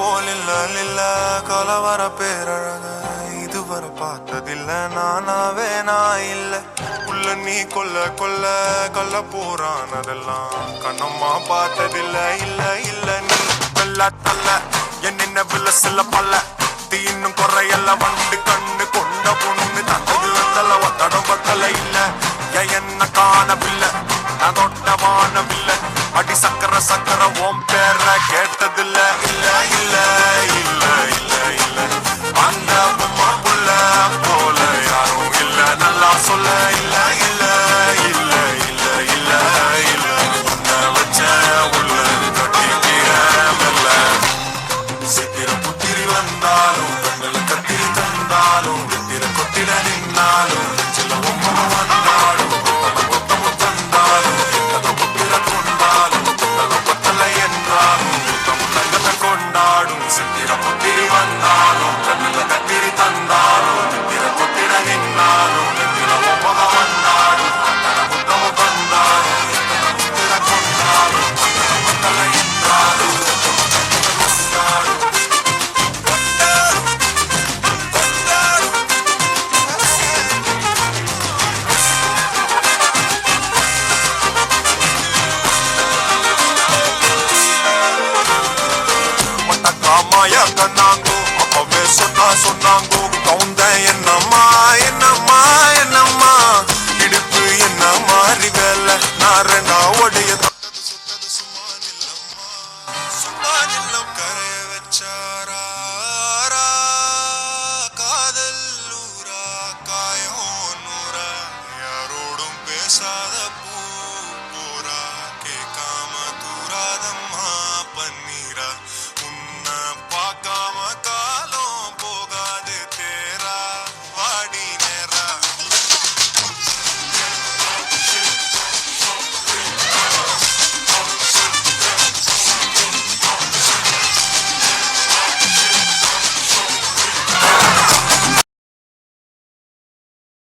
போலில்ல கலவர பேரழக இதுவரை பார்த்ததில்ல நானாவே நான் இல்ல உள்ள நீ கொல்ல கொல்ல போறான் அதெல்லாம் கண்ணம்மா பார்த்ததில்ல இல்ல நீ வெள்ள தள்ள என்ன வில்ல சில பல்ல தீன்னும் குறையல்ல வண்டு கண்ணு கொண்ட பொண்ணு தந்தது வந்தல ஒத்தடம் பத்தல இல்ல என்ன காணவில்லை நான் தொட்ட வானவில்லை அடி சக்கர ஓம் பேர கேட்டதில்ல இல்ல அந்த பொம்மாக்குள்ள போல யாரும் இல்ல நல்லா சொல்ல இல்ல உன்னை வச்ச உள்ள கட்டிக்கிற மெல்ல சித்திர புத்திரி வந்தாலும் கண்ணில் கத்திரி தந்தாலும் தித்திர கொத்திர நின்னாலும் சில ஒம்ம வந்தாலும் சித்திர புத்திரி வந்தாலும் கண்ணில் கத்திரி தந்தாலும் தித்திர கொத்திர நின்னாலும் தித்திர ஒம்ம வந்தாலும் புத்தம தந்தாலும் புத்திர கொண்டாலும் மக்களை என்றாலும் சொன்னாங்க அப்பவே சொன்னாங்க